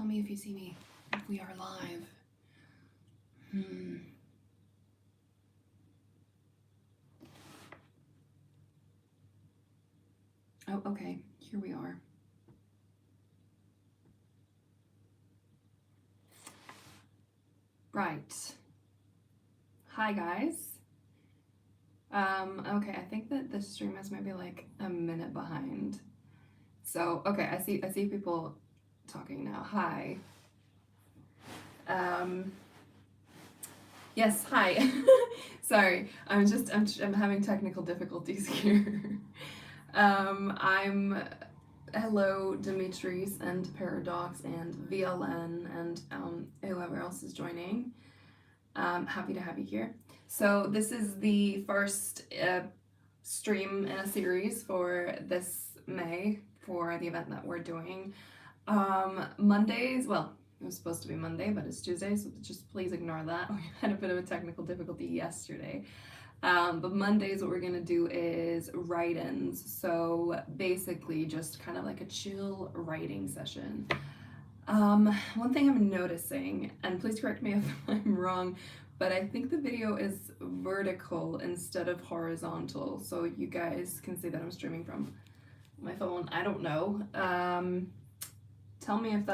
me if you see me, if we are live. Oh, okay, here we are. Right. Hi, guys. Okay, I think that this stream is maybe like a minute behind. So, okay, I see people talking now. Hi. Yes, hi. Sorry, I'm having technical difficulties here. Hello, Dimitris and Paradox and VLN and whoever else is joining. Happy to have you here. So this is the first stream in a series for this May for the event that we're doing. Mondays, well, it was supposed to be Monday, but it's Tuesday, so just please ignore that. We had a bit of a technical difficulty yesterday. But Mondays, what we're gonna do is write-ins. So basically just kind of like a chill writing session. One thing I'm noticing, and please correct me if I'm wrong, but I think the video is vertical instead of horizontal. So you guys can see that I'm streaming from my phone. I don't know. Tell me if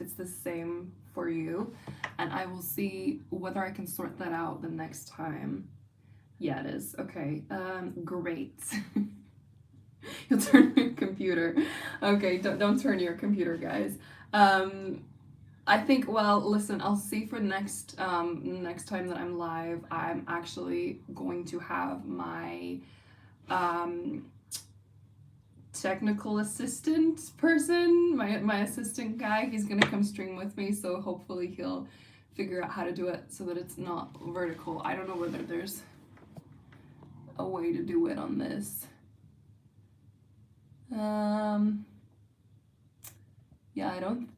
it's the same for you, and I will see whether I can sort that out the next time. Yeah, it is. Okay, great. You'll turn your computer. Okay, don't turn your computer, guys. I think, well, listen, I'll see for next time that I'm live. I'm actually going to have my technical assistant person, my assistant guy. He's gonna come stream with me, so hopefully he'll figure out how to do it so that it's not vertical. I don't know whether there's a way to do it on this. Yeah, I don't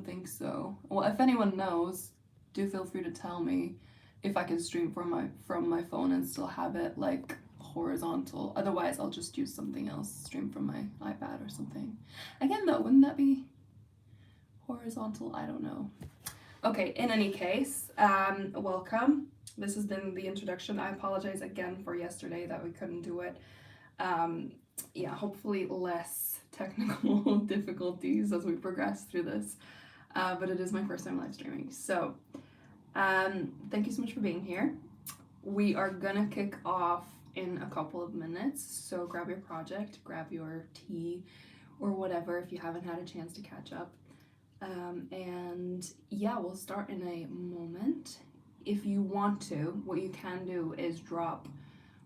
think so. Well, if anyone knows, do feel free to tell me if I can stream from my phone and still have it like horizontal. Otherwise, I'll just use something else, stream from my iPad or something. Again, though, wouldn't that be horizontal? I don't know. Okay, in any case, welcome. This has been the introduction. I apologize again for yesterday that we couldn't do it. Yeah, hopefully less technical difficulties as we progress through this. But it is my first time live streaming. So thank you so much for being here. We are gonna kick off in a couple of minutes. So grab your project, grab your tea or whatever if you haven't had a chance to catch up. And yeah, we'll start in a moment. If you want to, what you can do is drop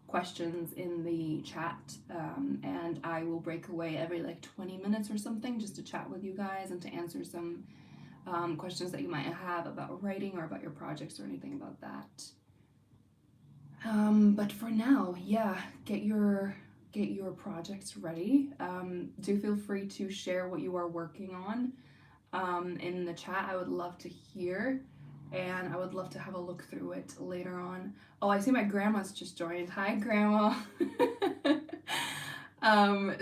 questions in the chat, and I will break away every like 20 minutes or something just to chat with you guys and to answer some questions that you might have about writing or about your projects or anything about that. But for now, yeah, get your projects ready. Do feel free to share what you are working on in the chat. I would love to hear, and I would love to have a look through it later on. Oh, I see my grandma's just joined. Hi, Grandma.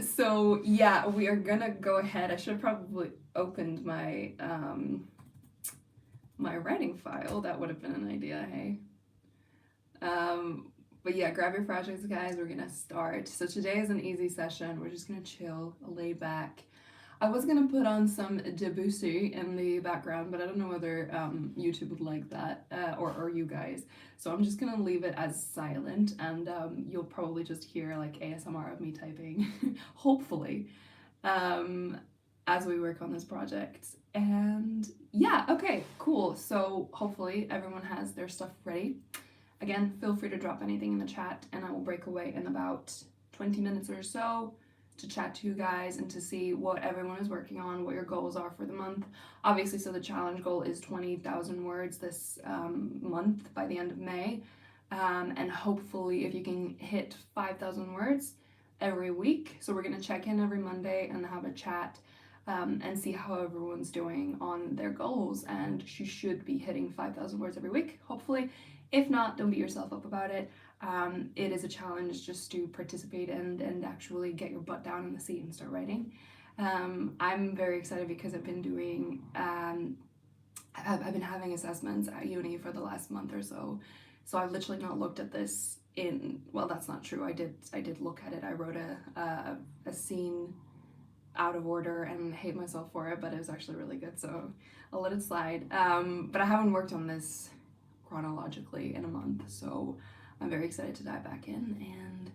So yeah, we are gonna go ahead. I should have probably opened my my writing file. That would have been an idea, hey? But yeah, grab your projects, guys. We're gonna start. So today is an easy session. We're just gonna chill, lay back. I was gonna put on some Debussy in the background, but I don't know whether YouTube would like that, or you guys. So I'm just gonna leave it as silent, and you'll probably just hear like ASMR of me typing, hopefully, as we work on this project. And yeah, okay, cool. So hopefully everyone has their stuff ready. Again, feel free to drop anything in the chat, and I will break away in about 20 minutes or so to chat to you guys and to see what everyone is working on, what your goals are for the month. Obviously, so the challenge goal is 20,000 words this month by the end of May. And hopefully if you can hit 5,000 words every week. So we're gonna check in every Monday and have a chat and see how everyone's doing on their goals. And you should be hitting 5,000 words every week, hopefully. If not, don't beat yourself up about it. It is a challenge just to participate and actually get your butt down in the seat and start writing. I'm very excited because I've been doing, I've been having assessments at uni for the last month or so. So I've literally not looked at this well, that's not true. I did look at it. I wrote a scene out of order and hate myself for it, but it was actually really good, so I'll let it slide. But I haven't worked on this chronologically in a month, so I'm very excited to dive back in. And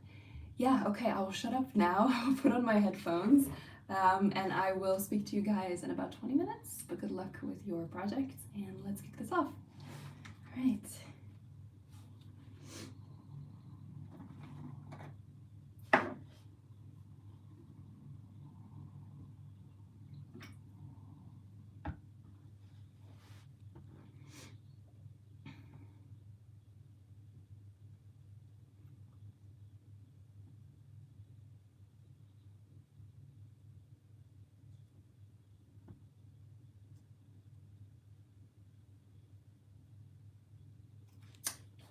yeah, okay, I will shut up now. I'll put on my headphones, and I will speak to you guys in about 20 minutes. But good luck with your project, and let's kick this off. All right.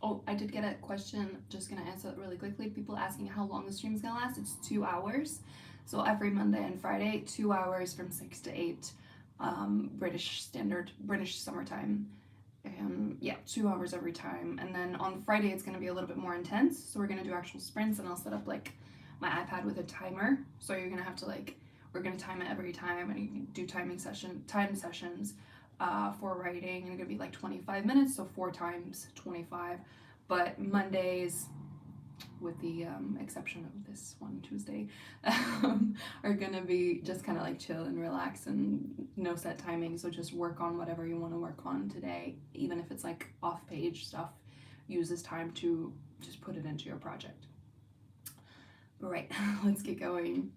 Oh, I did get a question, just gonna answer it really quickly. People asking how long the stream's gonna last. It's 2 hours. So every Monday and Friday, 2 hours from 6 to 8, British summertime. Yeah, 2 hours every time. And then on Friday, it's gonna be a little bit more intense. So we're gonna do actual sprints, and I'll set up like my iPad with a timer. So you're gonna have to we're gonna time it every time, and you can do time sessions for writing, and it's gonna be like 25 minutes, so 4 times 25. But Mondays, with the exception of this one Tuesday, are gonna be just kind of like chill and relax and no set timing. So just work on whatever you want to work on today, even if it's like off-page stuff. Use this time to just put it into your project. All right, let's get going.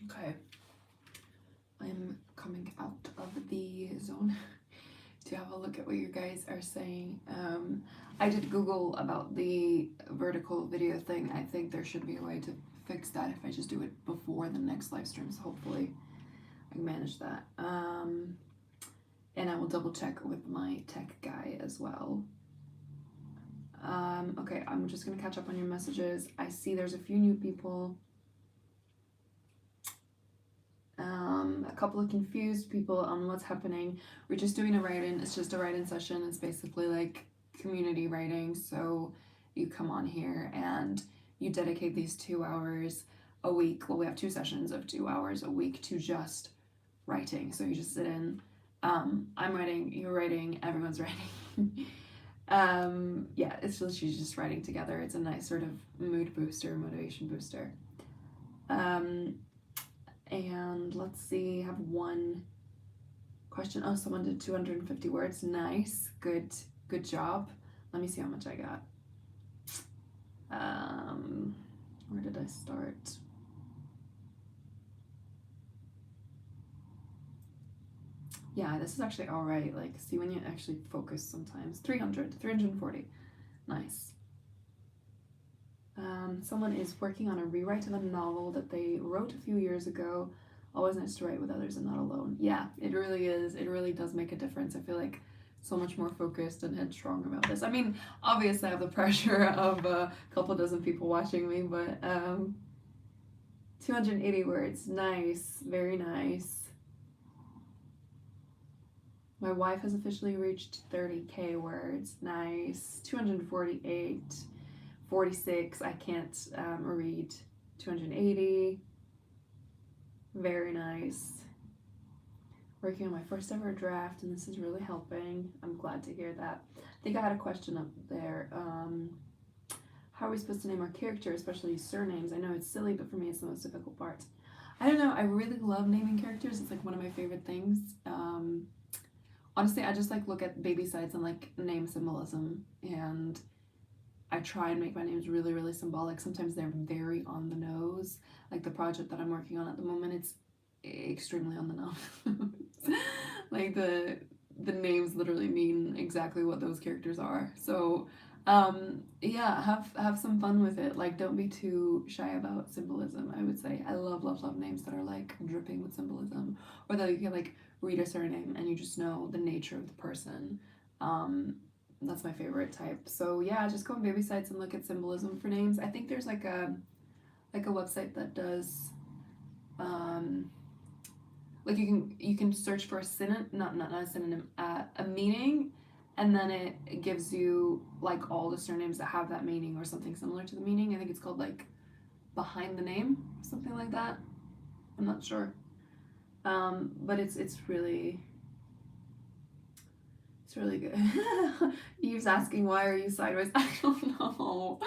Okay. I'm coming out of the zone to have a look at what you guys are saying. I did Google about the vertical video thing. I think there should be a way to fix that if I just do it before the next live stream, so hopefully I can manage that. And I will double check with my tech guy as well. Okay, I'm just gonna catch up on your messages. I see there's a few new people. A couple of confused people on what's happening. We're just doing a write-in. It's just a write-in session. It's basically like community writing. So you come on here and you dedicate these 2 hours a week. Well, we have 2 sessions of 2 hours a week to just writing. So you just sit in. I'm writing, you're writing, everyone's writing. Yeah, it's literally just writing together. It's a nice sort of mood booster, motivation booster. And let's see, I have one question. Oh, someone did 250 words. Nice. Good job. Let me see how much I got. Where did I start? Yeah, this is actually all right. Like, see when you actually focus sometimes. 340. Nice. Someone is working on a rewrite of a novel that they wrote a few years ago. Always nice to write with others and not alone. Yeah, it really is. It really does make a difference. I feel like so much more focused and headstrong about this. I mean, obviously I have the pressure of a couple dozen people watching me, but 280 words. Nice. Very nice. My wife has officially reached 30k words. Nice. 248. 46. I can't read. 280. Very nice. Working on my first ever draft, and this is really helping. I'm glad to hear that. I think I had a question up there. How are we supposed to name our character, especially surnames? I know it's silly, but for me it's the most difficult part. I don't know. I really love naming characters. It's like one of my favorite things. Honestly, I just like look at baby sites and like name symbolism, and I try and make my names really, really symbolic. Sometimes they're very on the nose. Like the project that I'm working on at the moment, it's extremely on the nose. Like the names literally mean exactly what those characters are. So yeah, have some fun with it. Like, don't be too shy about symbolism, I would say. I love names that are like dripping with symbolism, or that you can like read a surname and you just know the nature of the person. That's my favorite type. So yeah, just go on baby sites and look at symbolism for names. I think there's like a website that does like you can search for a synonym, not a synonym, a meaning, and then it gives you like all the surnames that have that meaning or something similar to the meaning. I think it's called like Behind the Name, something like that. I'm not sure. But it's really good. Eve's asking, why are you sideways? I don't know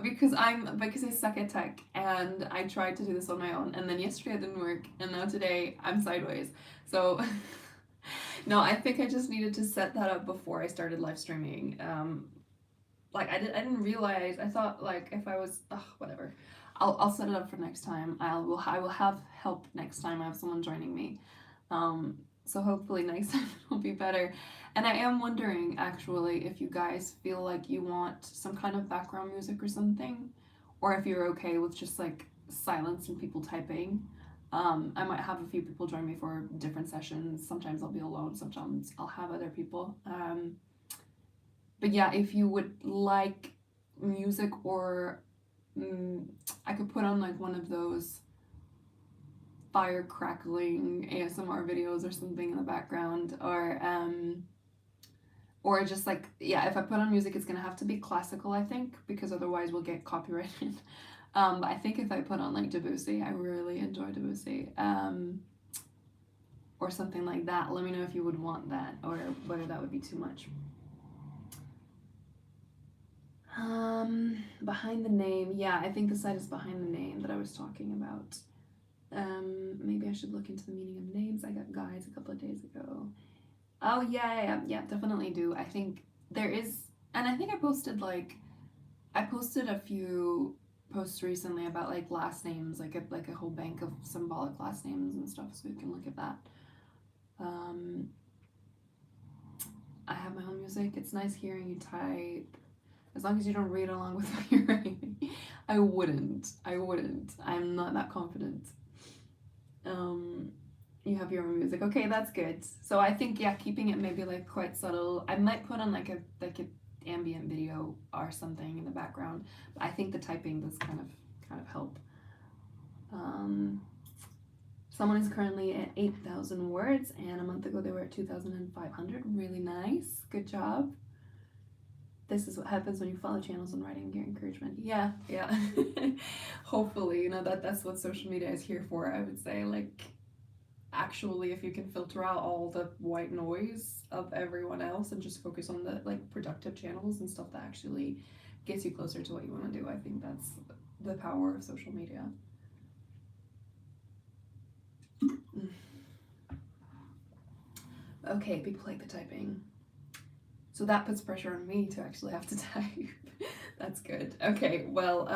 because I suck at tech, and I tried to do this on my own, and then yesterday it didn't work, and now today I'm sideways. So no, I think I just needed to set that up before I started live streaming. Like I didn't realize. I thought like if I was whatever. I'll set it up for next time. I will have help next time. I have someone joining me. So hopefully next time it'll be better. And I am wondering actually if you guys feel like you want some kind of background music or something, or if you're okay with just like silence and people typing. I might have a few people join me for different sessions. Sometimes I'll be alone, sometimes I'll have other people. But yeah, if you would like music, or I could put on like one of those fire crackling ASMR videos or something in the background, or just like, yeah, if I put on music it's gonna have to be classical, I think, because otherwise we'll get copyrighted. But I think if I put on like Debussy, I really enjoy Debussy, or something like that. Let me know if you would want that, or whether that would be too much. Behind the Name, yeah, I think the site is Behind the Name that I was talking about. Maybe I should look into the meaning of names. I got guides a couple of days ago. Oh yeah, definitely do. I think there is, and I think I posted a few posts recently about like last names, like a whole bank of symbolic last names and stuff, so you can look at that. I have my own music. It's nice hearing you type. As long as you don't read along with what you're writing. I wouldn't. I'm not that confident. You have your own music. Okay, that's good. So I think, yeah, keeping it maybe like quite subtle. I might put on like a ambient video or something in the background. But I think the typing does kind of help. Someone is currently at 8,000 words, and a month ago they were at 2,500. Really nice. Good job. This is what happens when you follow channels and writing your encouragement. Yeah. Hopefully, that's what social media is here for, I would say. Like, actually, if you can filter out all the white noise of everyone else and just focus on the like productive channels and stuff that actually gets you closer to what you want to do, I think that's the power of social media. Okay, people like the typing. So that puts pressure on me to actually have to type. That's good. Okay, well,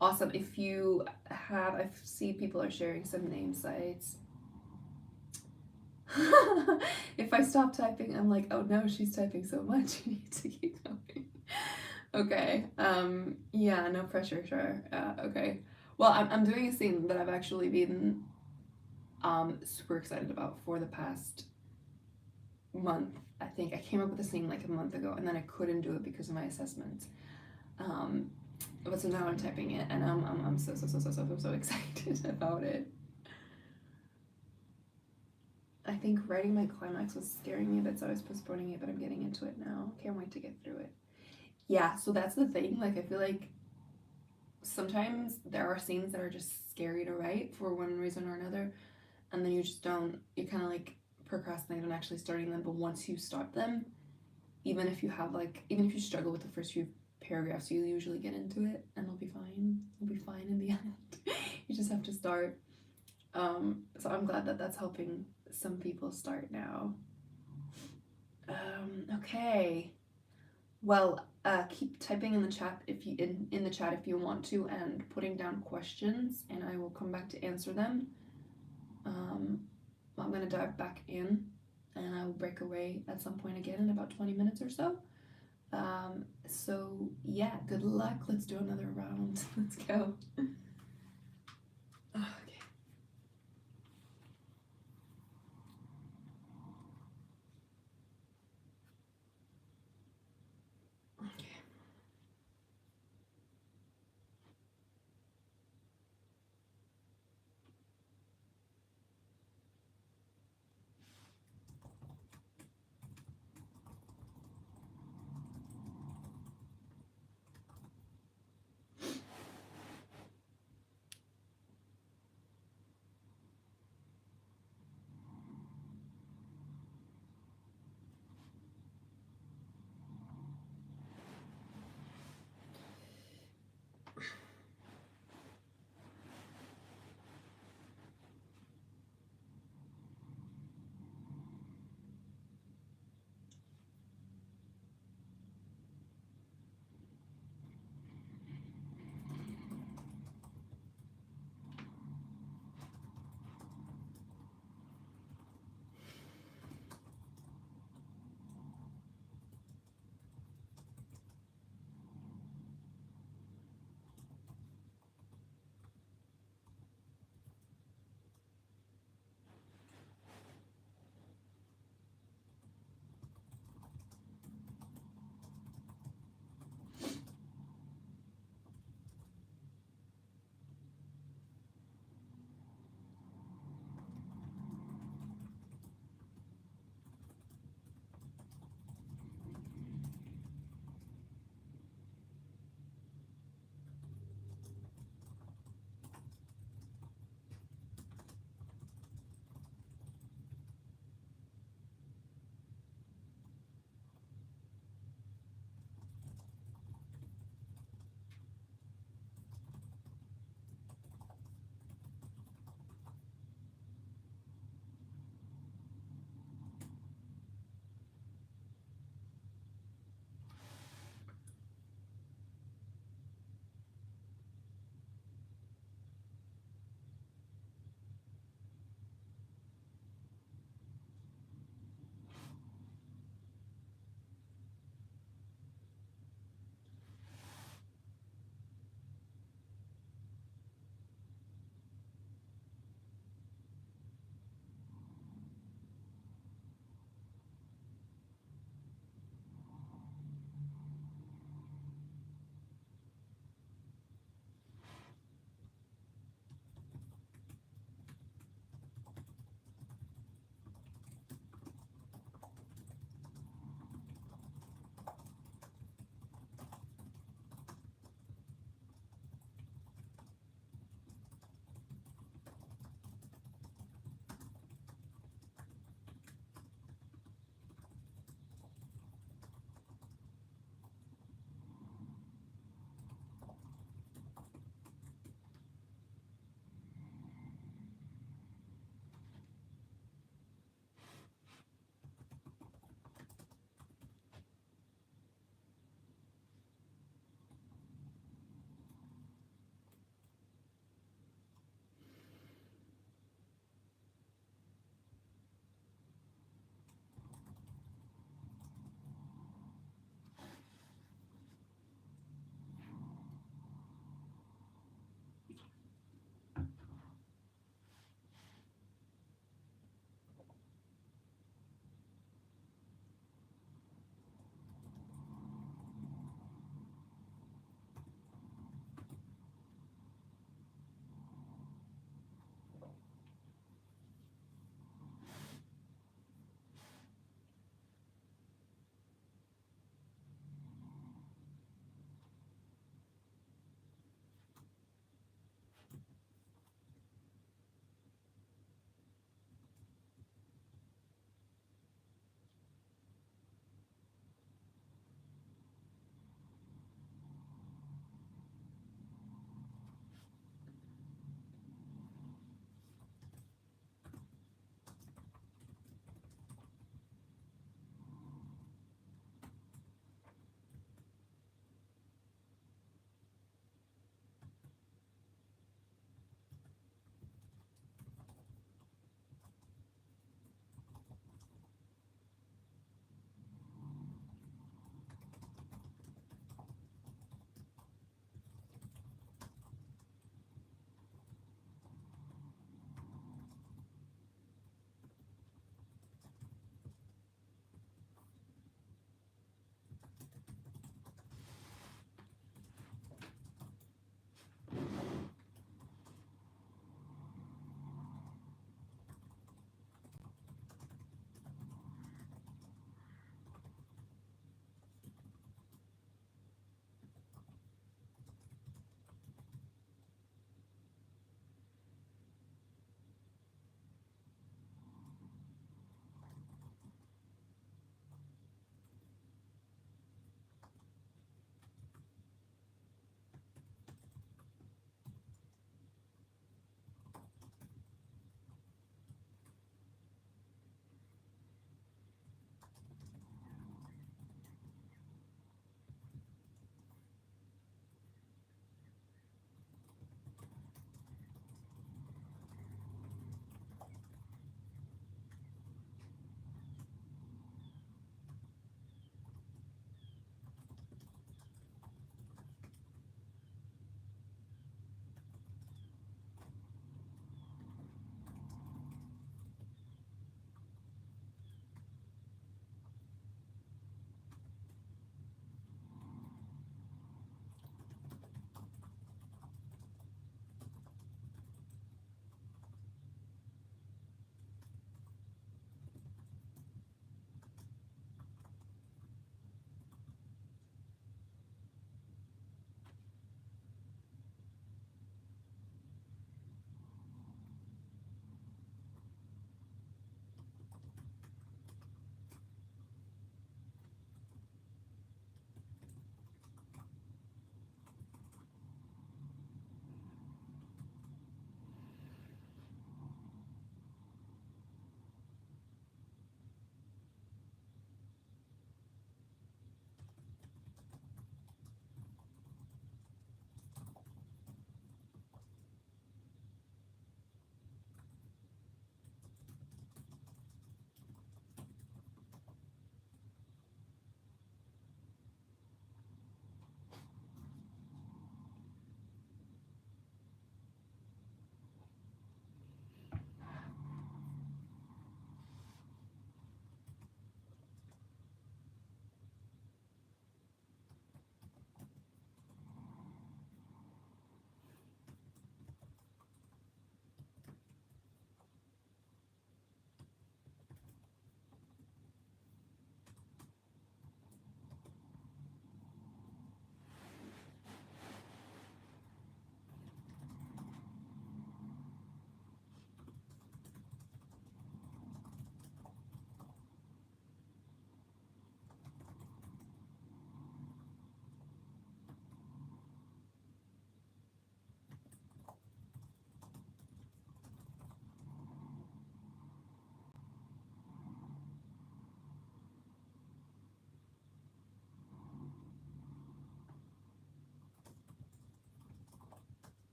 awesome. If you have, I see people are sharing some name sites. If I stop typing, I'm like, oh no, she's typing so much. You need to keep going. Okay. Yeah, no pressure, sure. Okay. Well, I'm doing a thing that I've actually been super excited about for the past month. I think I came up with this thing like a month ago, and then I couldn't do it because of my assessment. But so now I'm typing it, and I'm so excited about it. I think writing my climax was scaring me a bit, so I was postponing it, but I'm getting into it now. Can't wait to get through it. Yeah, so that's the thing. Like, I feel like sometimes there are scenes that are just scary to write for one reason or another, and then you just don't, you kind of like procrastinate on actually starting them. But once you start them, even if you struggle with the first few paragraphs, you usually get into it, and it'll be fine. It'll be fine in the end. You just have to start. So I'm glad that that's helping some people start now. Okay. Well, keep typing in the chat if you in the chat if you want to, and putting down questions, and I will come back to answer them. I'm gonna dive back in, and I will break away at some point again in about 20 minutes or so. So yeah, good luck. Let's do another round. Let's go. Okay.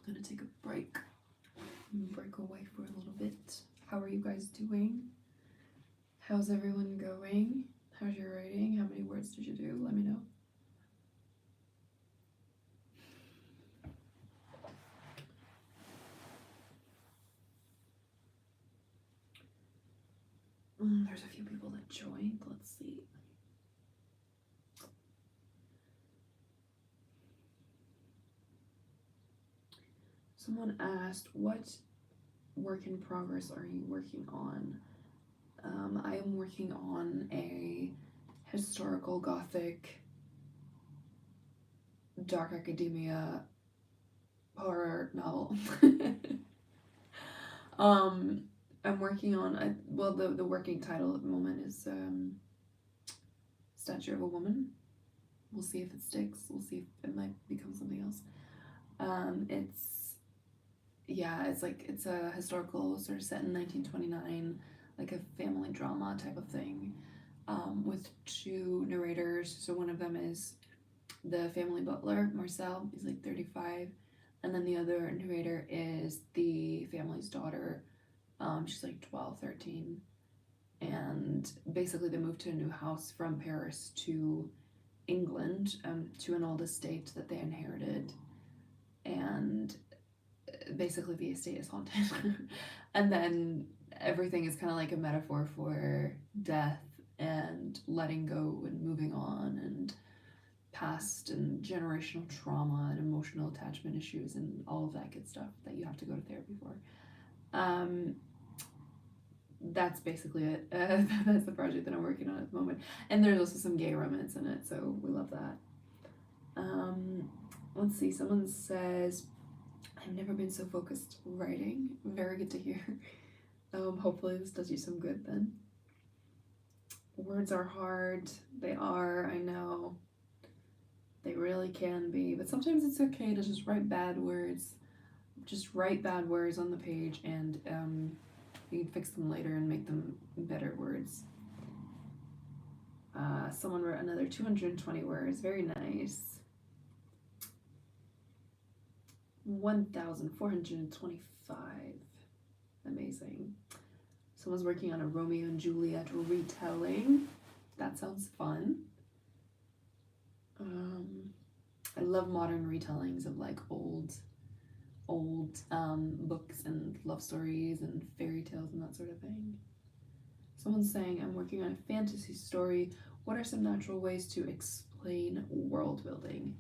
gonna take a break. Break away for a little bit. How are you guys doing? How's everyone going? How's your writing? How many words did you do? Let me know. There's a few people that joined. Let's see. Someone asked, what work in progress are you working on? I am working on a historical gothic dark academia horror novel. I'm working on the working title at the moment is Statue of a Woman. We'll see if it sticks. We'll see if it might become something else. It's a historical sort of set in 1929, like a family drama type of thing, with two narrators. So one of them is the family butler, Marcel. He's like 35, and then the other narrator is the family's daughter. She's like 12, 13, and basically they moved to a new house from Paris to England, to an old estate that they inherited, and basically the estate is haunted. And then everything is kind of like a metaphor for death and letting go and moving on and past and generational trauma and emotional attachment issues and all of that good stuff that you have to go to therapy for. That's basically it. That's the project that I'm working on at the moment. And there's also some gay romance in it, so we love that. Let's see, someone says, I've never been so focused writing. Very good to hear. Hopefully this does you some good then. Words are hard. They are, I know. They really can be, but sometimes it's okay to just write bad words. Just write bad words on the page, and you can fix them later and make them better words. Someone wrote another 220 words. Very nice. 1,425. Amazing. Someone's working on a Romeo and Juliet retelling. That sounds fun. I love modern retellings of like old books and love stories and fairy tales and that sort of thing. Someone's saying, I'm working on a fantasy story. What are some natural ways to explain world building?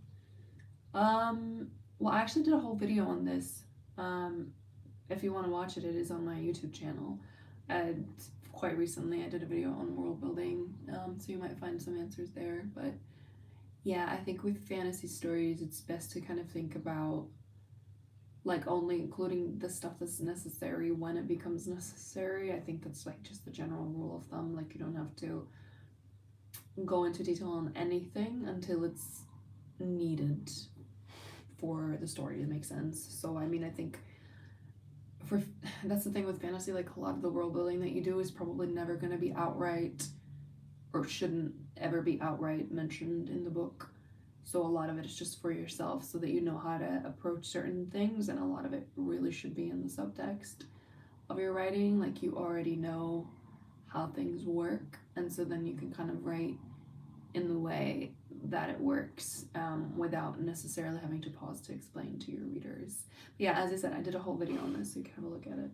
Well, I actually did a whole video on this. If you want to watch it, it is on my YouTube channel. And quite recently I did a video on world building, so you might find some answers there. But yeah, I think with fantasy stories, it's best to kind of think about like only including the stuff that's necessary when it becomes necessary. I think that's like just the general rule of thumb. Like you don't have to go into detail on anything until it's needed for the story to make sense. So I mean, I think that's the thing with fantasy, like a lot of the world building that you do is probably never going to be outright, or shouldn't ever be outright mentioned in the book. So a lot of it is just for yourself so that you know how to approach certain things, and a lot of it really should be in the subtext of your writing. Like you already know how things work, and so then you can kind of write in the way that it works, without necessarily having to pause to explain to your readers. But yeah, as I said, I did a whole video on this, so you can have a look at it.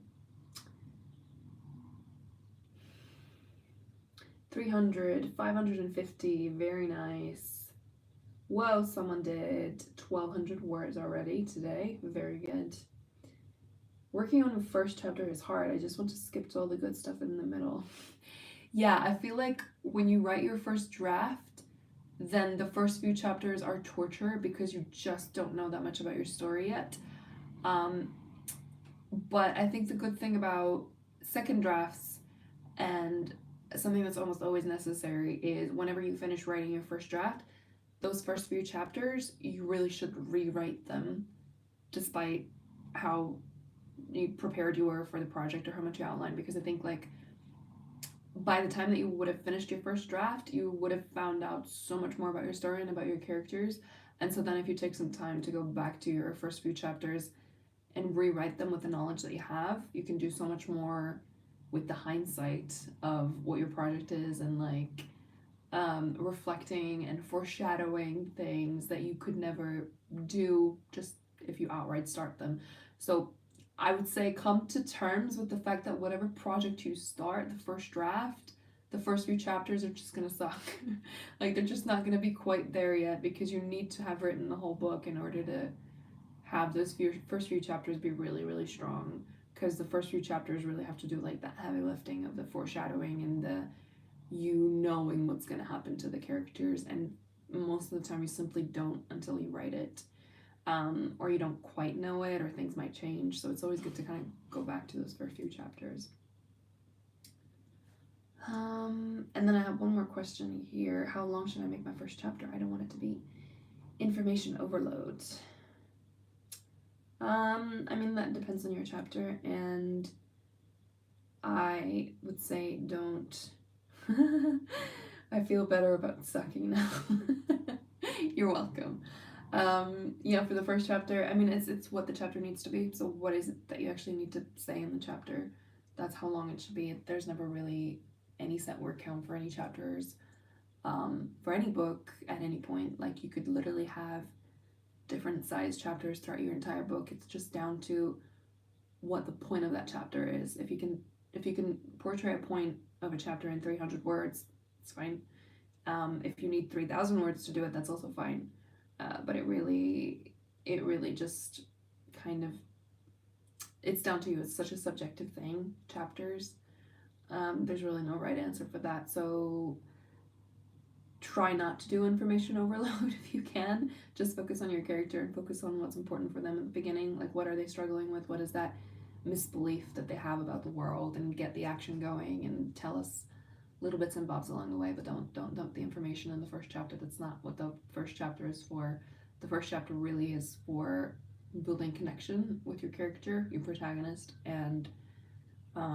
300, 550, very nice. Whoa, someone did 1,200 words already today. Very good. Working on the first chapter is hard. I just want to skip to all the good stuff in the middle. Yeah, I feel like when you write your first draft, then the first few chapters are torture because you just don't know that much about your story yet. But I think the good thing about second drafts, and something that's almost always necessary, is whenever you finish writing your first draft, those first few chapters, you really should rewrite them, despite how prepared you were for the project or how much you outlined, because I think like by the time that you would have finished your first draft, you would have found out so much more about your story and about your characters. And so then if you take some time to go back to your first few chapters and rewrite them with the knowledge that you have, you can do so much more with the hindsight of what your project is, and like reflecting and foreshadowing things that you could never do just if you outright start them. So I would say come to terms with the fact that whatever project you start, the first draft, the first few chapters are just gonna suck. Like they're just not gonna be quite there yet, because you need to have written the whole book in order to have those first few chapters be really, really strong. Because the first few chapters really have to do like that heavy lifting of the foreshadowing and the you knowing what's going to happen to the characters, and most of the time you simply don't until you write it, or you don't quite know it, or things might change. So it's always good to kind of go back to those first few chapters. And then I have one more question here. How long should I make my first chapter? I don't want it to be information overload. I mean, that depends on your chapter, and I would say don't. I feel better about sucking now. You're welcome. Yeah, for the first chapter, I mean, it's what the chapter needs to be. So what is it that you actually need to say in the chapter? That's how long it should be. There's never really any set word count for any chapters. For any book at any point, like you could literally have different size chapters throughout your entire book. It's just down to what the point of that chapter is. If you can portray a point of a chapter in 300 words, it's fine. If you need 3,000 words to do it, that's also fine. But it really just kind of, it's down to you. It's such a subjective thing, chapters. There's really no right answer for that. So try not to do information overload if you can. Just focus on your character and focus on what's important for them at the beginning. Like, what are they struggling with? What is that misbelief that they have about the world? And get the action going and tell us little bits and bobs along the way, but don't dump the information in the first chapter. That's not what the first chapter is for. The first chapter really is for building connection with your character, your protagonist, and my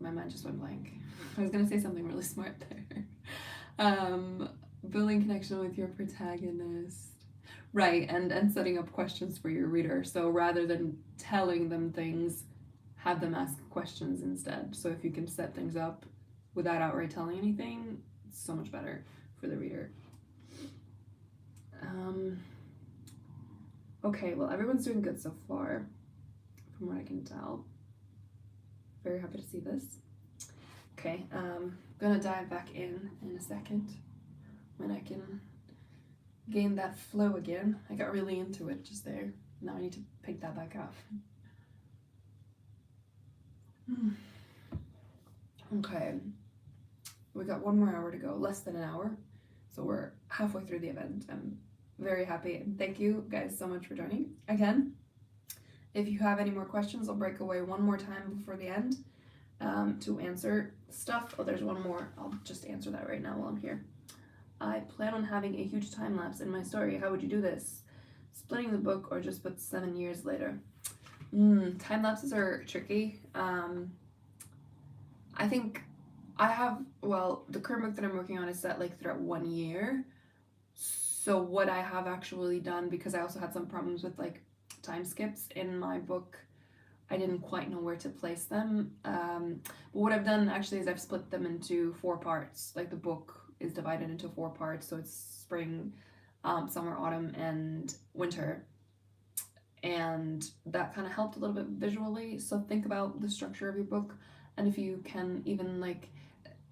mind just went blank. I was gonna say something really smart there. Building connection with your protagonist, right? And setting up questions for your reader. So rather than telling them things, have them ask questions instead. So if you can set things up without outright telling anything, it's so much better for the reader. Okay, well, everyone's doing good so far, from what I can tell. Very happy to see this. Okay, gonna dive back in a second when I can gain that flow again. I got really into it just there. Now I need to pick that back up. Okay, we got 1 more hour to go, less than an hour. So we're halfway through the event. I'm very happy, and thank you guys so much for joining again. If you have any more questions, I'll break away one more time before the end to answer stuff. Oh, there's one more. I'll just answer that right now while I'm here. I plan on having a huge time lapse in my story. How would you do this? Splitting the book or just put 7 years later? Time lapses are tricky. I think the current book that I'm working on is set like throughout 1 year. So what I have actually done, because I also had some problems with like time skips in my book, I didn't quite know where to place them. But what I've done actually is I've split them into 4 parts. Like the book is divided into 4 parts. So it's spring, summer, autumn, and winter. And that kind of helped a little bit visually. So think about the structure of your book. And if you can even like,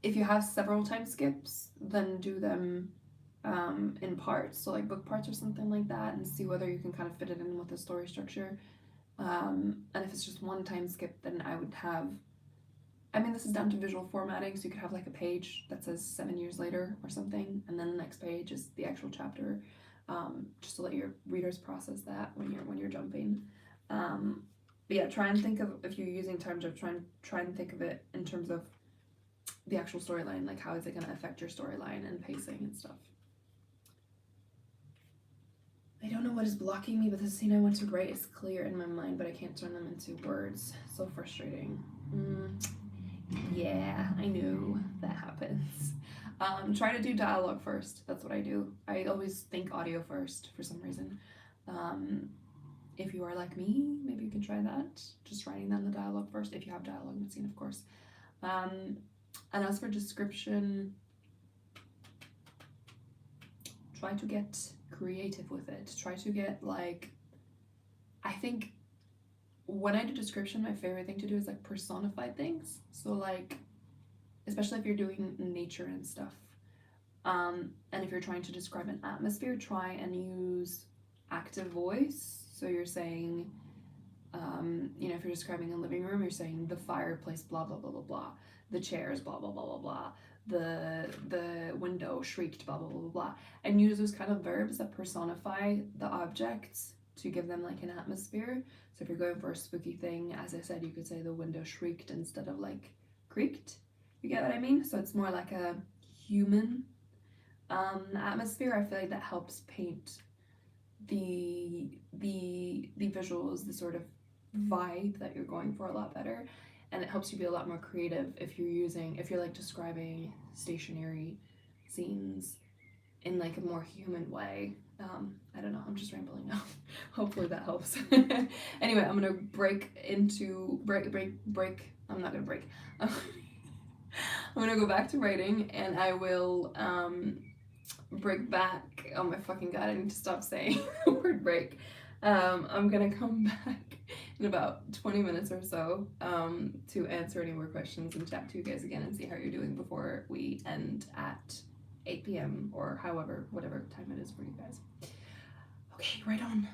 if you have several time skips, then do them in parts, so like book parts or something like that, and see whether you can kind of fit it in with the story structure. And if it's just one time skip, then I would have, I mean, this is down to visual formatting, so you could have like a page that says 7 years later or something, and then the next page is the actual chapter, just to let your readers process that when you're jumping. But yeah, try and think of, if you're using time jump, try and think of it in terms of the actual storyline, like how is it going to affect your storyline and pacing and stuff. I don't know what is blocking me, but the scene I want to write is clear in my mind, but I can't turn them into words. So frustrating. Yeah, I know that happens. Try to do dialogue first. That's what I do. I always think audio first for some reason. If you are like me, maybe you can try that. Just writing down the dialogue first, if you have dialogue in the scene, of course. And as for description, try to get creative with it. Try to get like, I think when I do description, my favorite thing to do is like personify things. So like, especially if you're doing nature and stuff. And if you're trying to describe an atmosphere, try and use active voice. So you're saying, if you're describing a living room, you're saying the fireplace, blah blah blah blah blah, the chairs, blah blah blah blah blah, the window shrieked, blah blah blah blah blah, and use those kind of verbs that personify the objects to give them like an atmosphere. So if you're going for a spooky thing, as I said, you could say the window shrieked instead of like creaked. You get what I mean? So it's more like a human atmosphere. I feel like that helps paint the visuals, the sort of vibe that you're going for a lot better, and it helps you be a lot more creative if you're like describing stationary scenes in like a more human way. I don't know, I'm just rambling now. Hopefully that helps. Anyway, I'm gonna break. I'm not gonna break. I'm gonna go back to writing, and I will break back. Oh my fucking god, I need to stop saying the word break. I'm gonna come back in about 20 minutes or so to answer any more questions and chat to you guys again and see how you're doing before we end at 8 p.m. or whatever time it is for you guys. Okay, right on.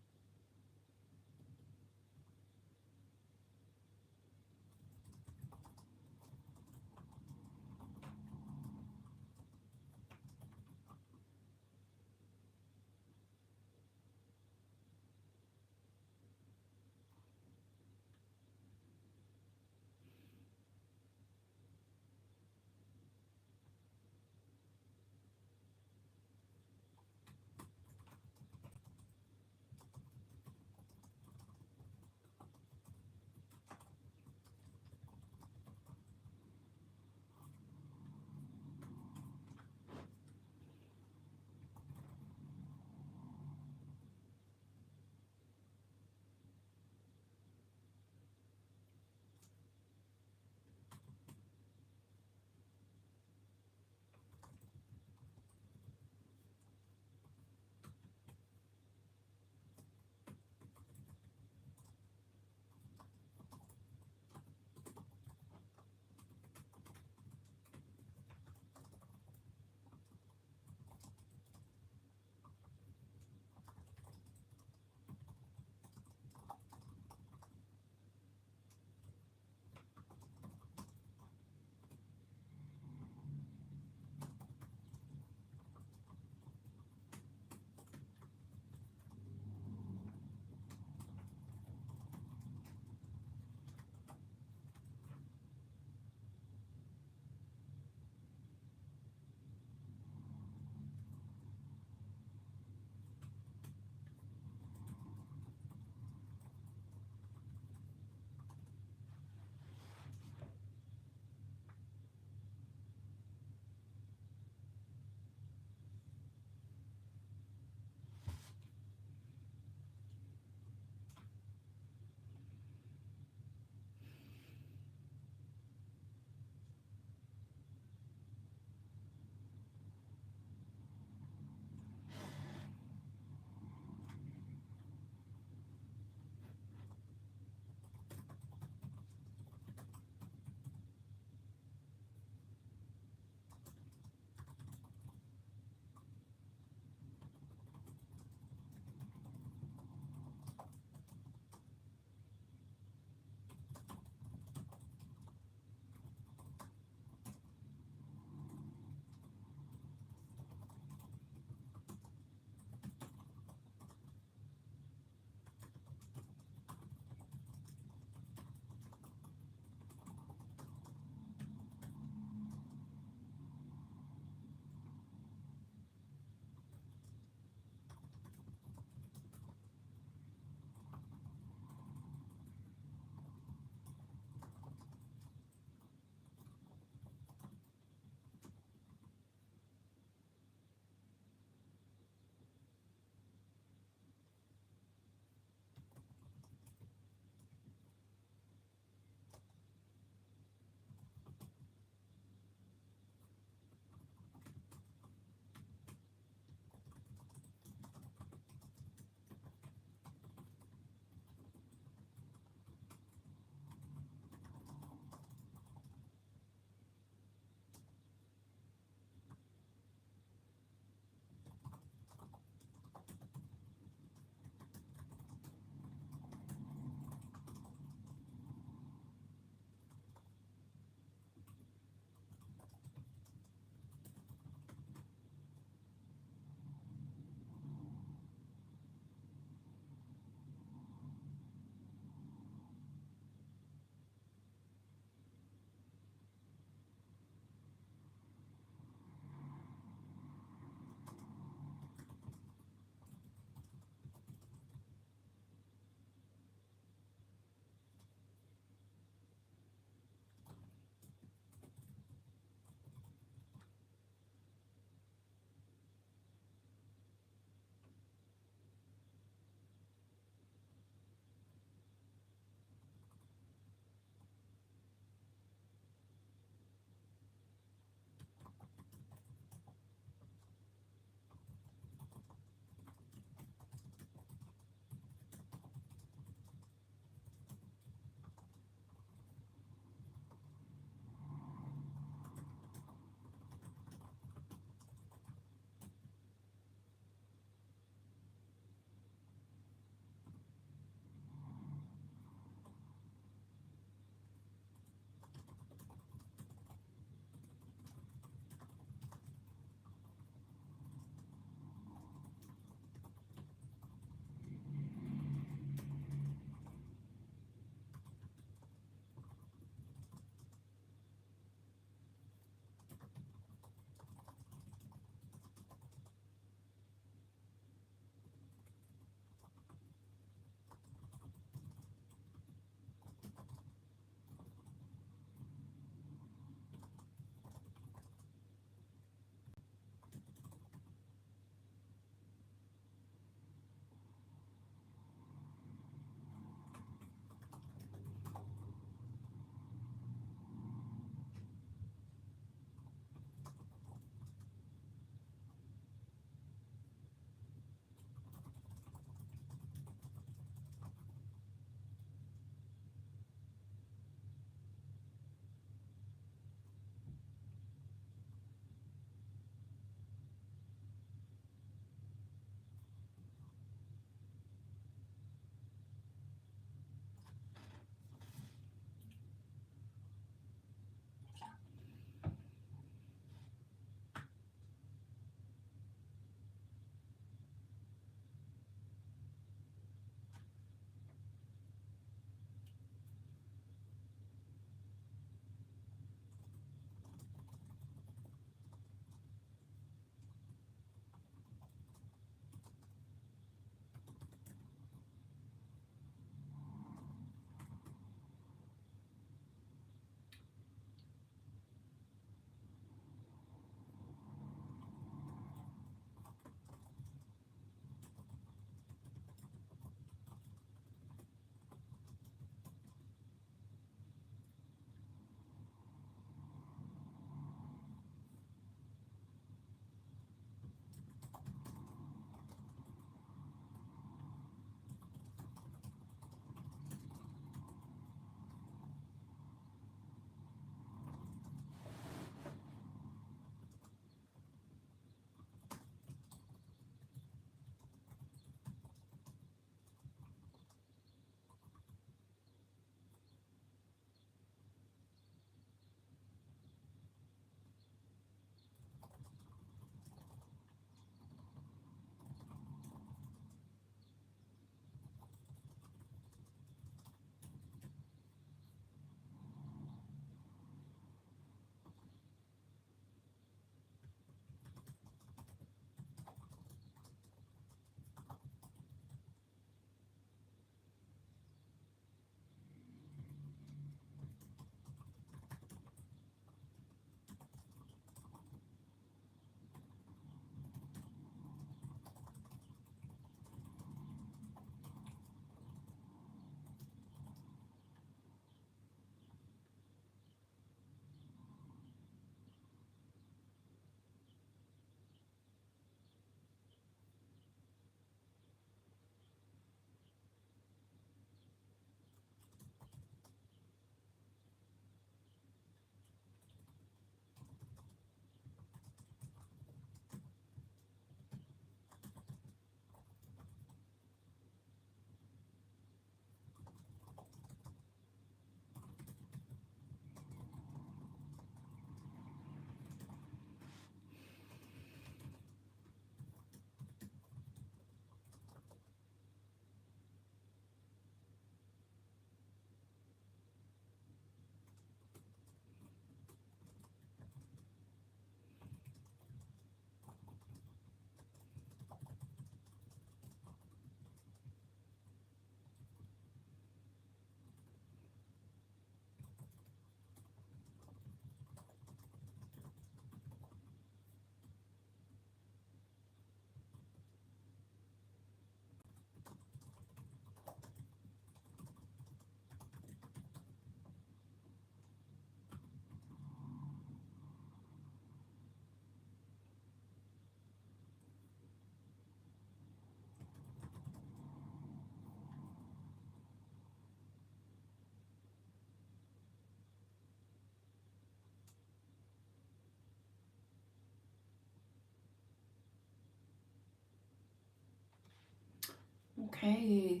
Okay,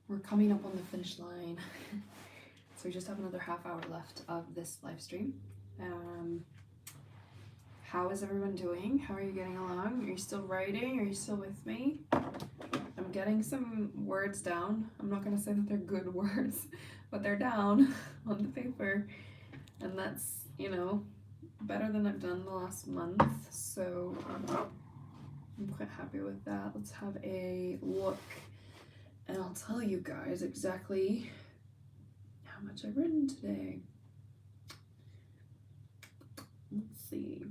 we're coming up on the finish line. So we just have another half hour left of this live stream. How is everyone doing? How are you getting along? Are you still writing? Are you still with me? I'm getting some words down. I'm not going to say that they're good words, but they're down on the paper. And that's, you know, better than I've done the last month. So I'm quite happy with that. Let's have a look. And I'll tell you guys exactly how much I've written today. Let's see.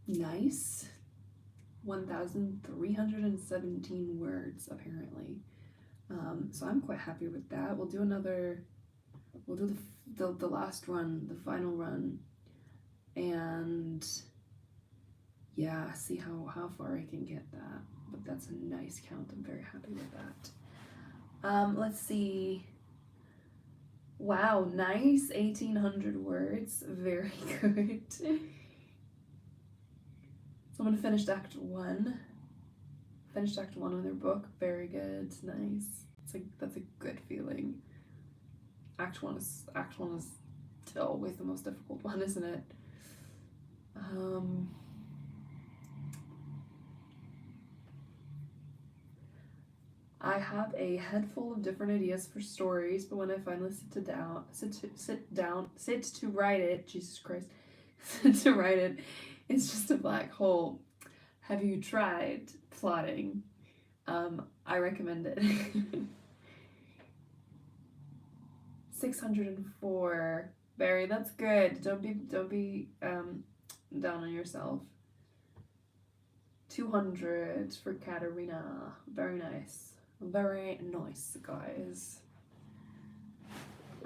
Nice. 1,317 words apparently. So I'm quite happy with that. We'll do the last run, the final run, and yeah, see how far I can get that. But that's a nice count. I'm very happy with that. Let's see. Wow, nice. 1,800 words. Very good. Someone finished Act 1. Finished Act 1 of their book. Very good. Nice. That's a good feeling. Act 1 is always the most difficult one, isn't it? I have a head full of different ideas for stories, but when I finally sit to write it, Jesus Christ, sit to write it, it's just a black hole. Have you tried plotting? I recommend it. 604. Barry, that's good. Don't be down on yourself. 200 for Katerina. Very nice. Very nice, guys.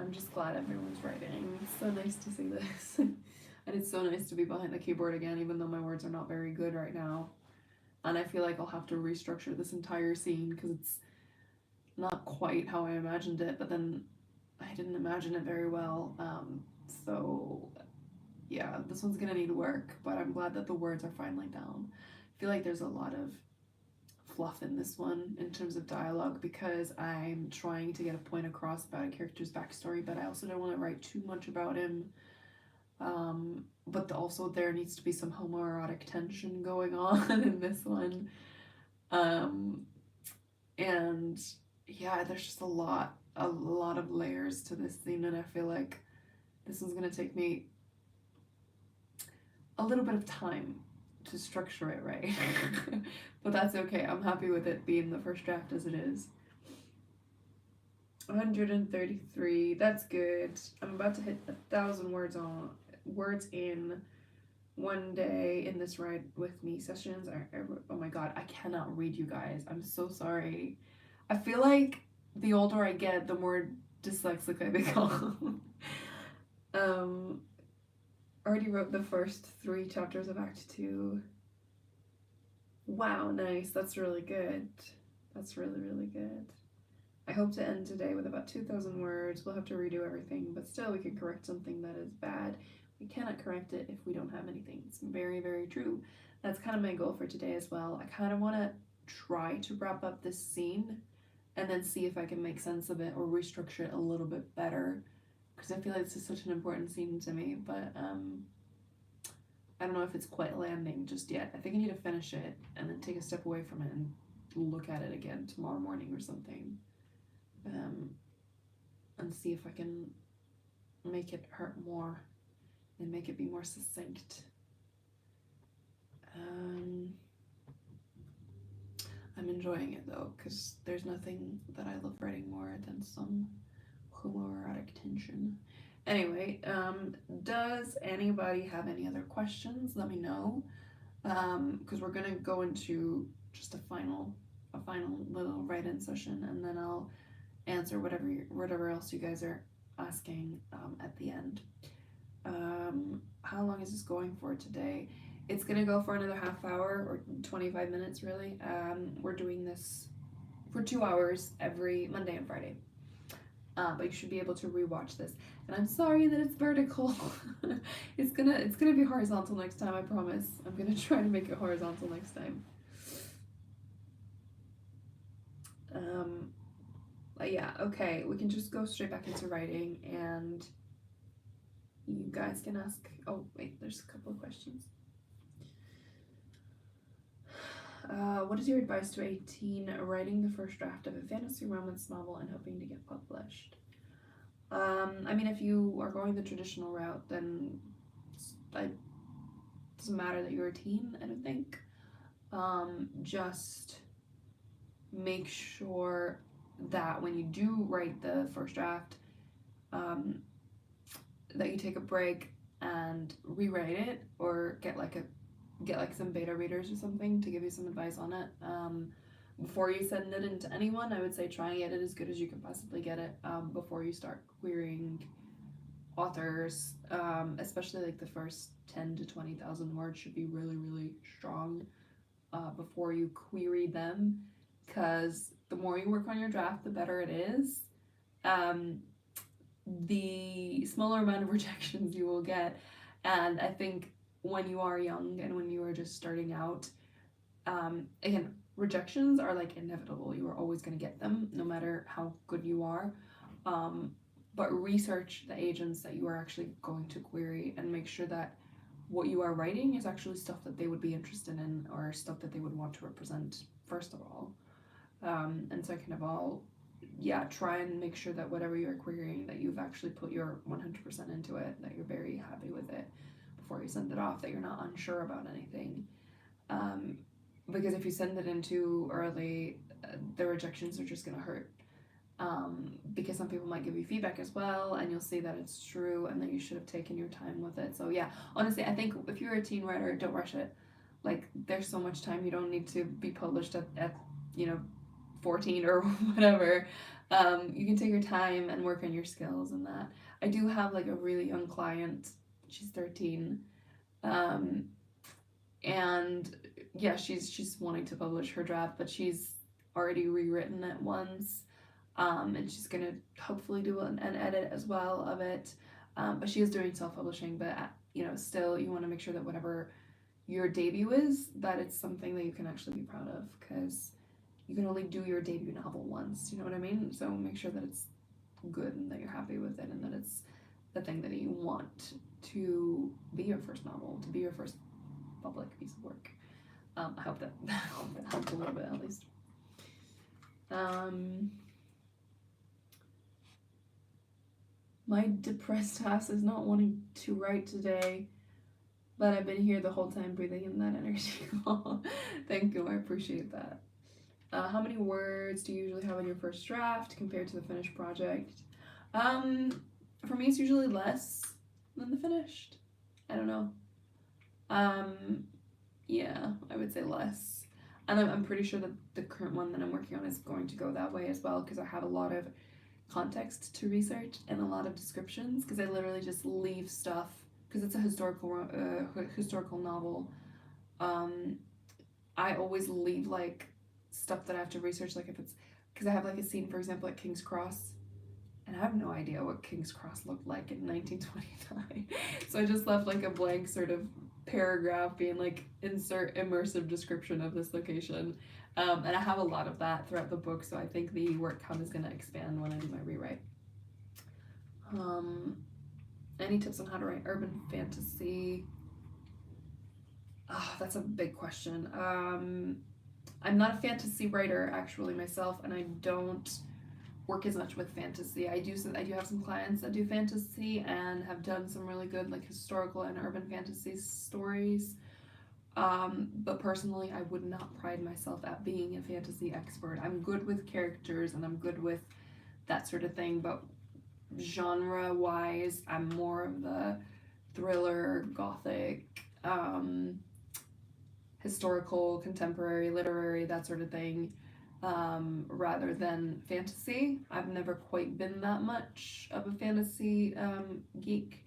I'm just glad everyone's writing. It's so nice to see this. And it's so nice to be behind the keyboard again, even though my words are not very good right now. And I feel like I'll have to restructure this entire scene because it's not quite how I imagined it, but then I didn't imagine it very well. So yeah, this one's gonna need work, but I'm glad that the words are finally down. I feel like there's a lot of fluff in this one in terms of dialogue because I'm trying to get a point across about a character's backstory, but I also don't want to write too much about him. But also there needs to be some homoerotic tension going on in this one. And yeah, there's just a lot of layers to this scene, and I feel like this one's gonna take me a little bit of time to structure it right. But that's okay. I'm happy with it being the first draft as it is. 133. That's good. I'm about to hit 1,000 words in one day in this Ride With Me sessions. Oh my god, I cannot read, you guys. I'm so sorry. I feel like the older I get, the more dyslexic I become. Already wrote the first 3 chapters of Act 2. Wow, nice. That's really good. That's really, really good. I hope to end today with about 2,000 words. We'll have to redo everything, but still we can correct something that is bad. We cannot correct it if we don't have anything. It's very, very true. That's kind of my goal for today as well. I kind of want to try to wrap up this scene and then see if I can make sense of it or restructure it a little bit better, because I feel like this is such an important scene to me, but I don't know if it's quite landing just yet. I think I need to finish it and then take a step away from it and look at it again tomorrow morning or something, and see if I can make it hurt more and make it be more succinct. I'm enjoying it though, because there's nothing that I love writing more than some homoerotic tension. Anyway, does anybody have any other questions? Let me know, because we're gonna go into just a final little write-in session, and then I'll answer whatever else you guys are asking at the end. How long is this going for today? It's gonna go for another half hour or 25 minutes really. We're doing this for 2 hours every Monday and Friday. But you should be able to rewatch this. And I'm sorry that it's vertical. It's gonna be horizontal next time, I promise. I'm gonna try to make it horizontal next time. But yeah, okay, we can just go straight back into writing, and you guys can ask. Oh wait, there's a couple of questions. What is your advice to a teen writing the first draft of a fantasy romance novel and hoping to get published? I mean, if you are going the traditional route, then it doesn't matter that you're a teen, I don't think. Just make sure that when you do write the first draft, that you take a break and rewrite it, or get some beta readers or something to give you some advice on it. Before you send it into anyone, I would say try and get it as good as you can possibly get it before you start querying authors, especially like the first 10 to 20,000 words should be really, really strong before you query them, because the more you work on your draft, the better it is. The smaller amount of rejections you will get, and I think when you are young and when you are just starting out, again, rejections are like inevitable. You are always going to get them no matter how good you are, but research the agents that you are actually going to query and make sure that what you are writing is actually stuff that they would be interested in, or stuff that they would want to represent first of all, and second of all, try and make sure that whatever you're querying, that you've actually put your 100% into it, that you're very happy with it before you send it off, that you're not unsure about anything, because if you send it in too early, the rejections are just going to hurt, because some people might give you feedback as well, and you'll see that it's true and that you should have taken your time with it. So yeah, honestly, I think if you're a teen writer, don't rush it. Like, there's so much time. You don't need to be published at 14 or whatever. You can take your time and work on your skills and that. I do have like a really young client. She's 13, and yeah, she's wanting to publish her draft, but she's already rewritten it once, and she's gonna hopefully do an edit as well of it, but she is doing self-publishing. But still, you want to make sure that whatever your debut is, that it's something that you can actually be proud of, because you can only do your debut novel once, you know what I mean? So make sure that it's good and that you're happy with it, and that it's the thing that you want to be your first novel, to be your first public piece of work. I hope that helped a little bit at least. My depressed ass is not wanting to write today, but I've been here the whole time breathing in that energy. Thank you, I appreciate that. How many words do you usually have in your first draft compared to the finished project? For me, it's usually less than the finished. I don't know. Yeah, I would say less. And I'm pretty sure that the current one that I'm working on is going to go that way as well, because I have a lot of context to research and a lot of descriptions, because I literally just leave stuff, because it's a historical novel. I always leave like stuff that I have to research, like if it's, because I have like a scene, for example, at King's Cross, and I have no idea what King's Cross looked like in 1929. So I just left like a blank sort of paragraph being like, insert immersive description of this location. And I have a lot of that throughout the book, so I think the word count is going to expand when I do my rewrite. Any tips on how to write urban fantasy? Oh, that's a big question. I'm not a fantasy writer actually myself, and I don't work as much with fantasy. I do have some clients that do fantasy and have done some really good like historical and urban fantasy stories. But personally, I would not pride myself at being a fantasy expert. I'm good with characters and I'm good with that sort of thing, but genre-wise, I'm more of the thriller, gothic, historical, contemporary, literary, that sort of thing, rather than fantasy. I've never quite been that much of a fantasy geek,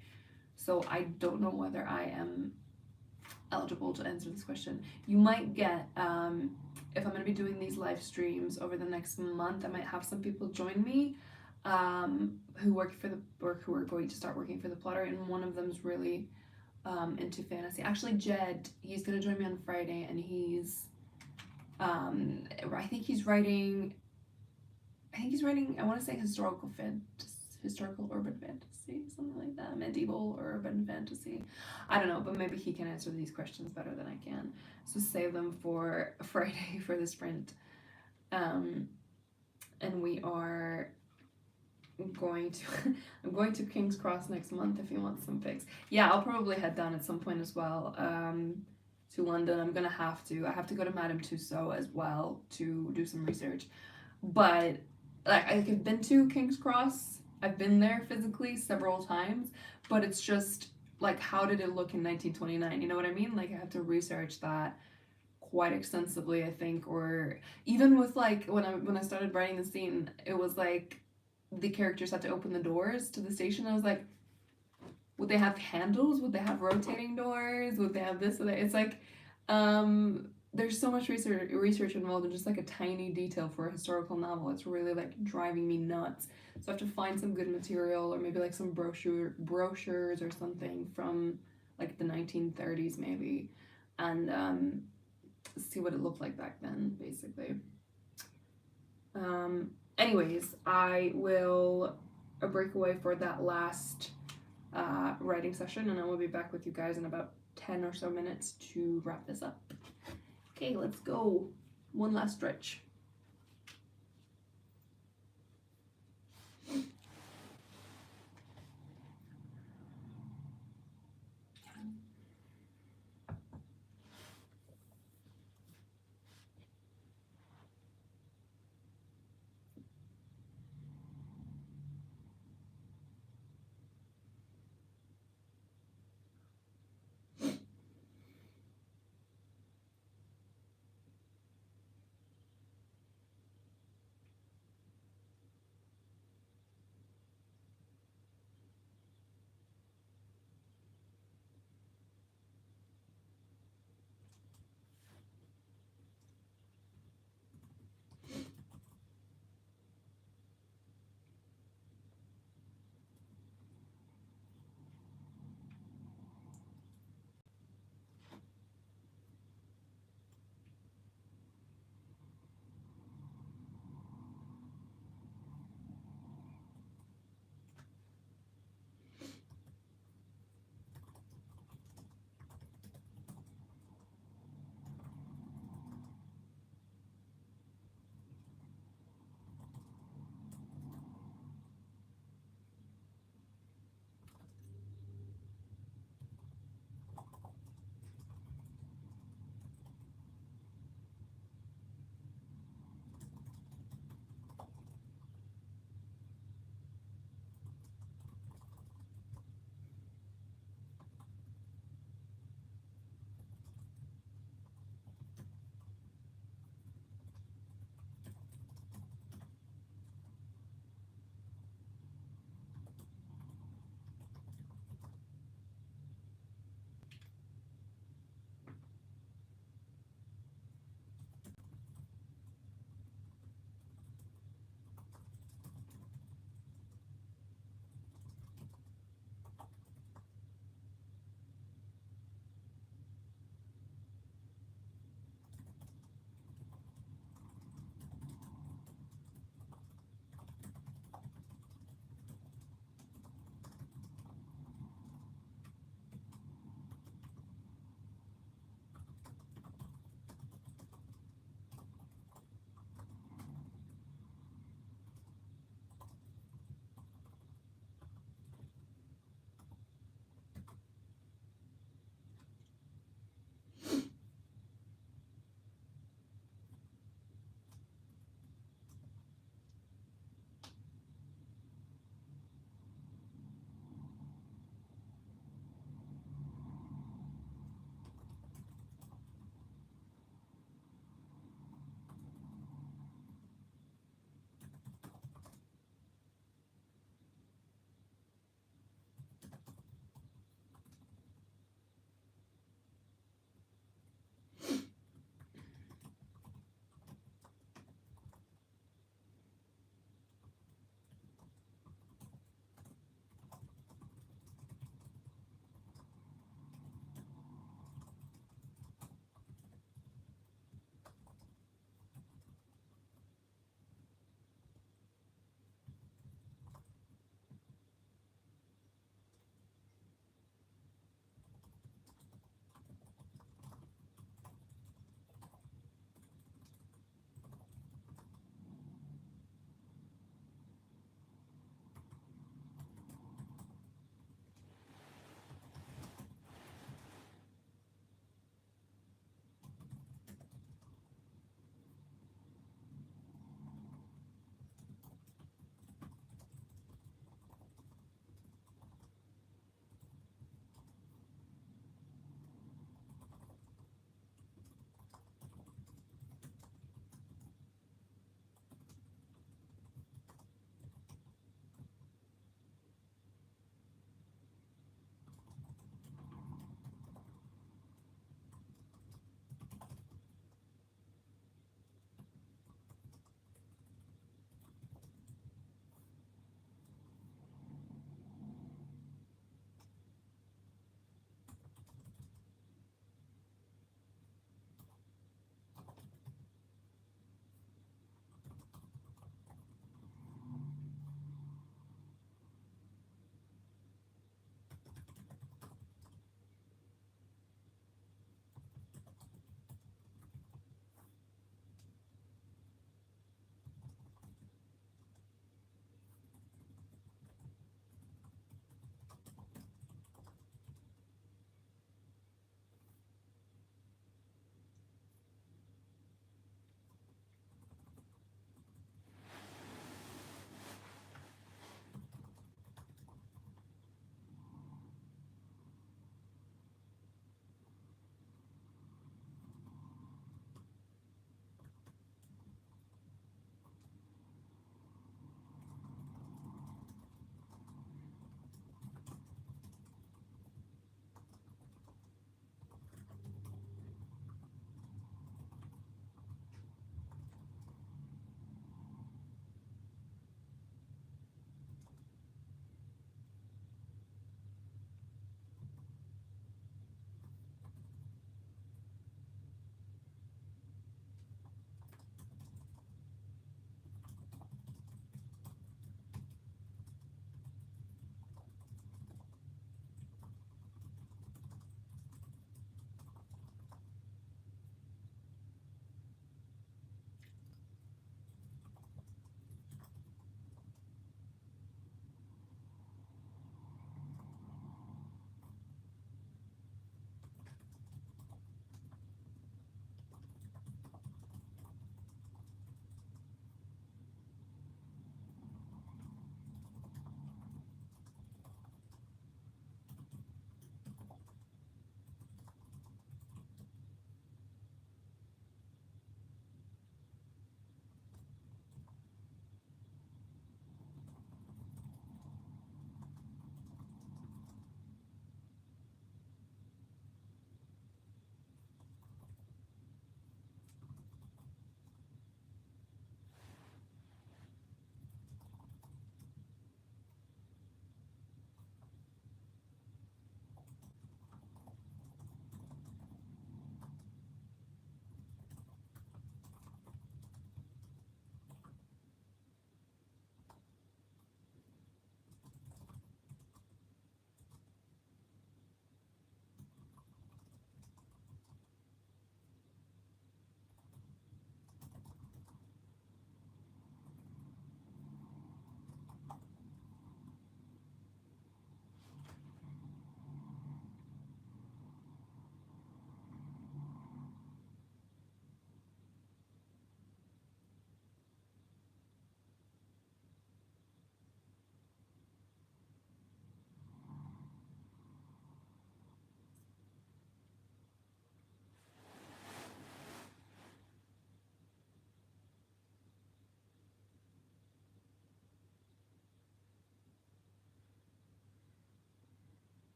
so I don't know whether I am eligible to answer this question. You might get, if I'm going to be doing these live streams over the next month, I might have some people join me who work for the, or who are going to start working for the plotter, and one of them's really into fantasy. Actually, Jed, he's going to join me on Friday, and he's I think he's writing, I want to say historical urban fantasy, something like that, medieval or urban fantasy. I don't know, but maybe he can answer these questions better than I can. So save them for Friday for the sprint. And we are going to I'm going to King's Cross next month if you want some pics. Yeah, I'll probably head down at some point as well. To London. I have to go to Madame Tussauds as well to do some research. But like I've been to King's Cross. I've been there physically several times, but it's just like, how did it look in 1929? You know what I mean? Like I have to research that quite extensively, I think. Or even with like when I started writing the scene, it was like the characters had to open the doors to the station. I was like, would they have handles? Would they have rotating doors? Would they have this? It's like, there's so much research involved in just like a tiny detail for a historical novel. It's really like driving me nuts. So I have to find some good material, or maybe like some brochures or something from like the 1930s maybe, and see what it looked like back then, basically. Anyways, I will break away for that last writing session, and I will be back with you guys in about 10 or so minutes to wrap this up. Okay, let's go. One last stretch.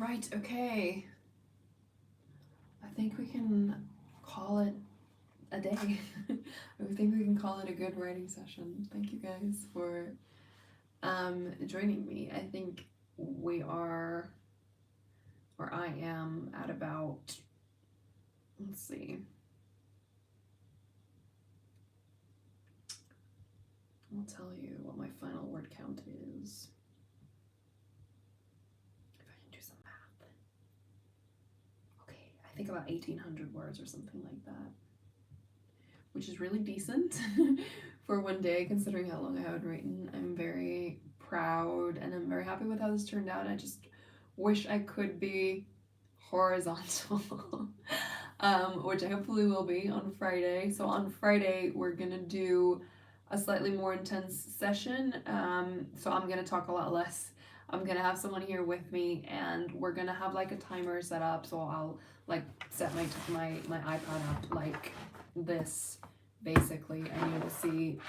Right, okay. I think we can call it a day. I think we can call it a good writing session. Thank you guys for joining me. I think we are, or I am, at about, let's see, I'll tell you what my final word count is. If I can do some math. Okay, I think about 1,800 words or something like that, which is really decent for one day considering how long I haven't written. I'm very proud and I'm very happy with how this turned out. I just wish I could be horizontal. Which I hopefully will be on Friday. So on Friday we're gonna do a slightly more intense session. So I'm gonna talk a lot less. I'm gonna have someone here with me and we're gonna have like a timer set up. So I'll like set my iPad up like this basically, and you will see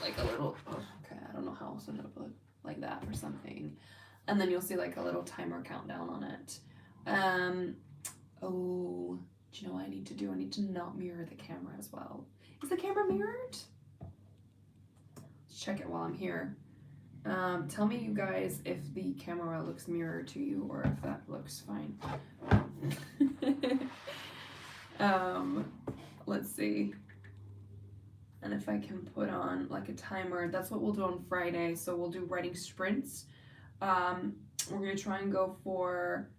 like a little, oh, okay, I don't know how else I'm gonna put it, like that or something, and then you'll see like a little timer countdown on it. Oh, do you know what I need to do? I need to not mirror the camera as well. Is the camera mirrored? Let's check it while I'm here. Tell me, you guys, if the camera looks mirrored to you or if that looks fine. Let's see. And if I can put on like a timer, that's what we'll do on Friday. So we'll do writing sprints. We're gonna try and go for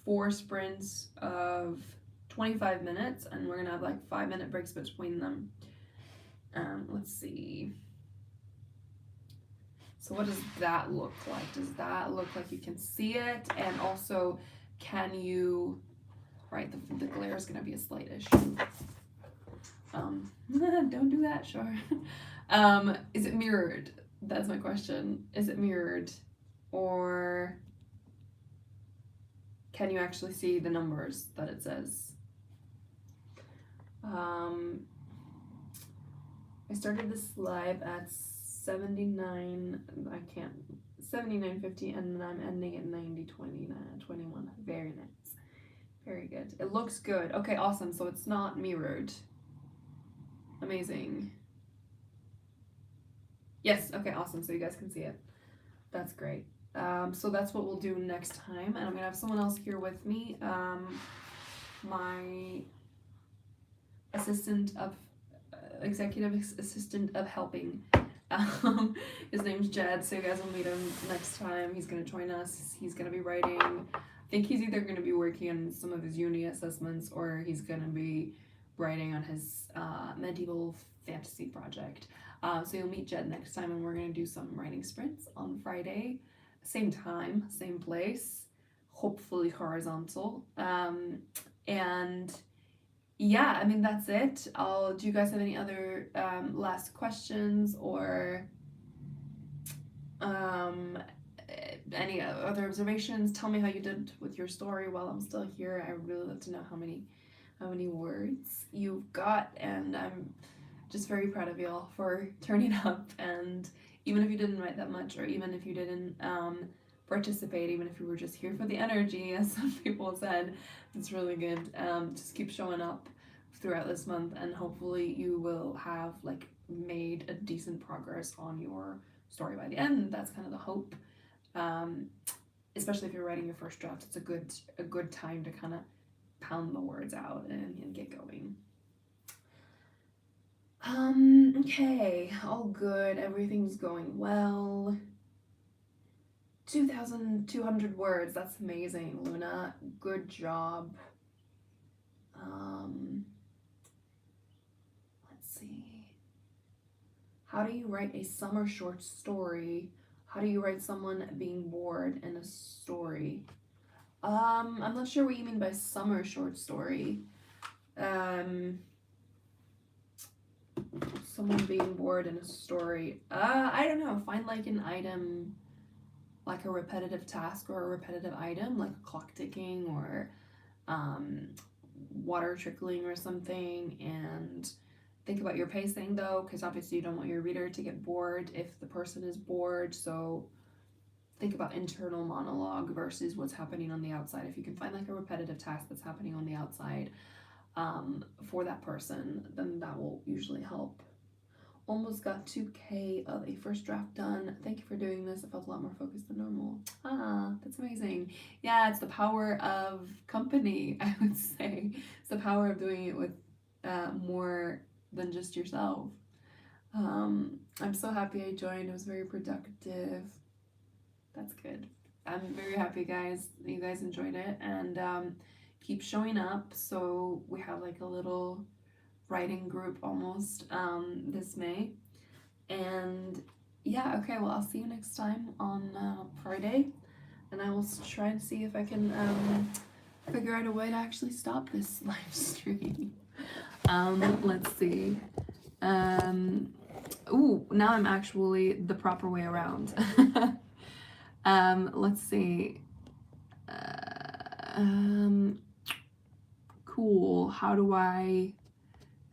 4 sprints of 25 minutes, and we're gonna have like 5-minute breaks between them. Let's see. So what does that look like? Does that look like you can see it? And also, can you, right, the glare is gonna be a slight issue. Don't do that, sure. Is it mirrored? That's my question. Is it mirrored? Or can you actually see the numbers that it says? I started this live at 79:50, and then I'm ending at 21. Very nice. Very good. It looks good. Okay, awesome. So it's not mirrored. Amazing. Yes, okay, awesome. So you guys can see it. That's great. So that's what we'll do next time. And I'm gonna have someone else here with me. My executive assistant of helping. His name's Jed, so you guys will meet him next time. He's gonna join us. He's gonna be writing. I think he's either gonna be working on some of his uni assessments or he's gonna be writing on his medieval fantasy project. So you'll meet Jed next time, and we're gonna do some writing sprints on Friday. Same time, same place, hopefully horizontal. And yeah, I mean, that's it. Do you guys have any other last questions or any other observations? Tell me how you did with your story while I'm still here. I would really love to know how many words you've got, and I'm just very proud of y'all for turning up. And even if you didn't write that much, or even if you didn't participate, even if you were just here for the energy, as some people said, it's really good. Just keep showing up throughout this month, and hopefully you will have like made a decent progress on your story by the end. That's kind of the hope. Especially if you're writing your first draft, it's a good time to kind of pound the words out and get going. Okay, all good. Everything's going well. 2,200 words. That's amazing, Luna. Good job. Let's see. How do you write a summer short story? How do you write someone being bored in a story? I'm not sure what you mean by summer short story. Someone being bored in a story. I don't know. Find like an item, like a repetitive task or a repetitive item, like a clock ticking or water trickling or something, and think about your pacing though, because obviously you don't want your reader to get bored if the person is bored. So think about internal monologue versus what's happening on the outside. If you can find like a repetitive task that's happening on the outside for that person, then that will usually help. Almost got 2K of a first draft done. Thank you for doing this. I felt a lot more focused than normal. That's amazing. Yeah, it's the power of company, I would say. It's the power of doing it with more than just yourself. I'm so happy I joined. It was very productive. That's good. I'm very happy, guys, that you guys enjoyed it, and keep showing up. So we have like a little writing group almost this May. And yeah, okay, well, I'll see you next time on Friday, and I will try and see if I can figure out a way to actually stop this live stream. Let's see. Ooh, now I'm actually the proper way around. Let's see. Cool. How do I...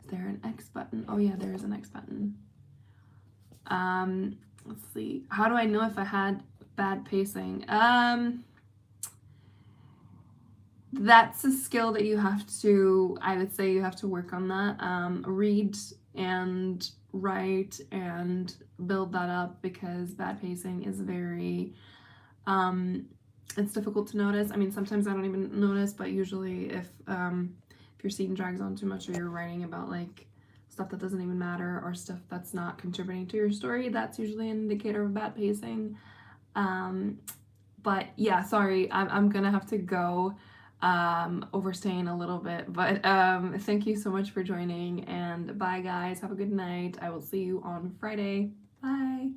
Is there an X button? Oh yeah, there is an X button. Let's see. How do I know if I had bad pacing? That's a skill that you have to, I would say you have to work on that. Read and write and build that up, because bad pacing is very, it's difficult to notice. I mean, sometimes I don't even notice, but usually if your scene drags on too much, or you're writing about like stuff that doesn't even matter, or stuff that's not contributing to your story, that's usually an indicator of bad pacing. But yeah, sorry, I'm gonna have to go, overstaying a little bit, but thank you so much for joining, and bye guys, have a good night. I will see you on Friday. Bye.